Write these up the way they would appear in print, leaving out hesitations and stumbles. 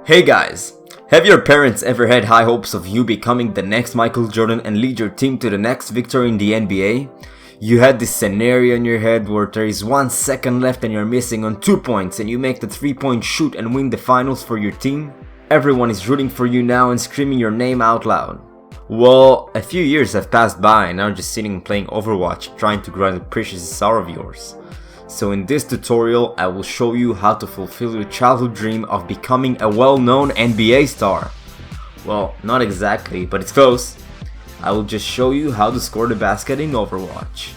Hey guys! Have your parents ever had high hopes of you becoming the next Michael Jordan and lead your team to the next victory in the NBA? You had this scenario in your head where there is 1 second left and you're missing on 2 points and you make the 3-point shoot and win the finals for your team? Everyone is rooting for you now and screaming your name out loud. Well, a few years have passed by and now you're just sitting playing Overwatch trying to grind the precious star of yours. So in this tutorial, I will show you how to fulfill your childhood dream of becoming a well-known NBA star. Well, not exactly, but it's close. I will just show you how to score the basket in Overwatch.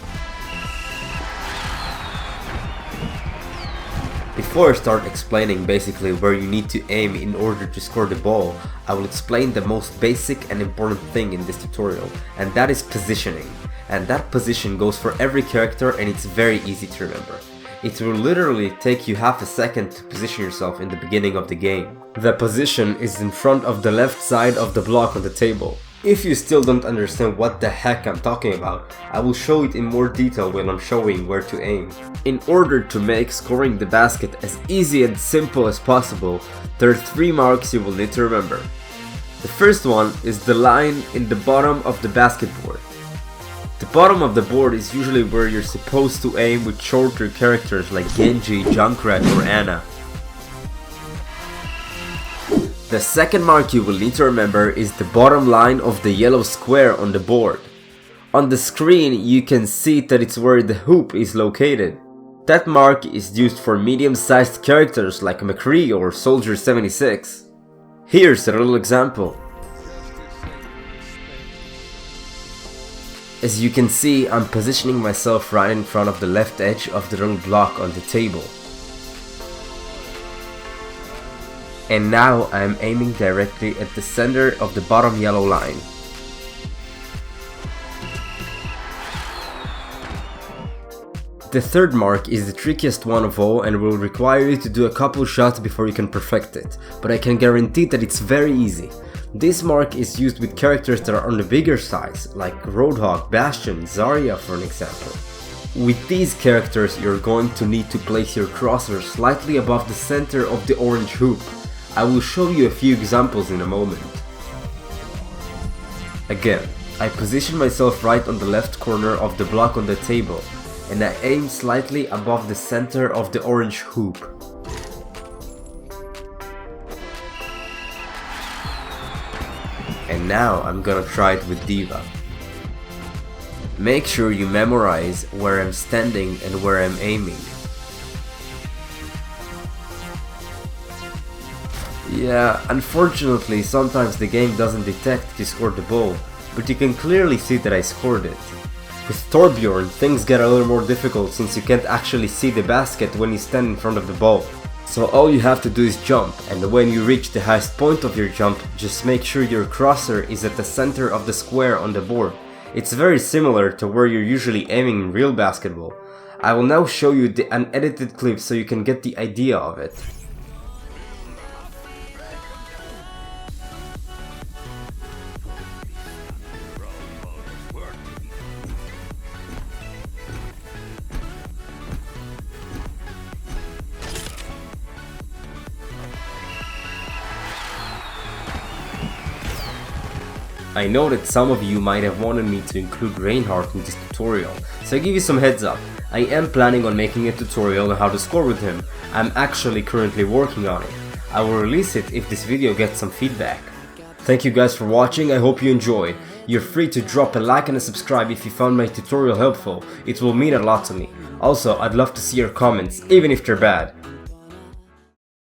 Before I start explaining basically where you need to aim in order to score the ball, I will explain the most basic and important thing in this tutorial, and that is positioning. And that position goes for every character and it's very easy to remember. It will literally take you half a second to position yourself in the beginning of the game. The position is in front of the left side of the block on the table. If you still don't understand what the heck I'm talking about, I will show it in more detail when I'm showing where to aim. In order to make scoring the basket as easy and simple as possible, there are 3 marks you will need to remember. The first one is the line in the bottom of the basketboard. The bottom of the board is usually where you're supposed to aim with shorter characters like Genji, Junkrat or Ana. The second mark you will need to remember is the bottom line of the yellow square on the board. On the screen you can see that it's where the hoop is located. That mark is used for medium-sized characters like McCree or Soldier 76. Here's a little example. As you can see, I'm positioning myself right in front of the left edge of the little block on the table. And now I'm aiming directly at the center of the bottom yellow line. The third mark is the trickiest one of all and will require you to do a couple shots before you can perfect it, but I can guarantee that it's very easy. This mark is used with characters that are on the bigger size, like Roadhog, Bastion, Zarya for an example. With these characters you're going to need to place your crosshair slightly above the center of the orange hoop. I will show you a few examples in a moment. Again, I position myself right on the left corner of the block on the table, and I aim slightly above the center of the orange hoop. And now I'm gonna try it with D.Va. Make sure you memorize where I'm standing and where I'm aiming. Yeah, unfortunately sometimes the game doesn't detect that you scored the ball, but you can clearly see that I scored it. With Torbjorn, things get a little more difficult since you can't actually see the basket when you stand in front of the ball. So all you have to do is jump, and when you reach the highest point of your jump, just make sure your crosshair is at the center of the square on the board. It's very similar to where you're usually aiming in real basketball. I will now show you the unedited clip so you can get the idea of it. I know that some of you might have wanted me to include Reinhardt in this tutorial, so I give you some heads up. I am planning on making a tutorial on how to score with him. I'm actually currently working on it. I will release it if this video gets some feedback. Thank you guys for watching, I hope you enjoyed. You're free to drop a like and a subscribe if you found my tutorial helpful, it will mean a lot to me. Also, I'd love to see your comments, even if they're bad.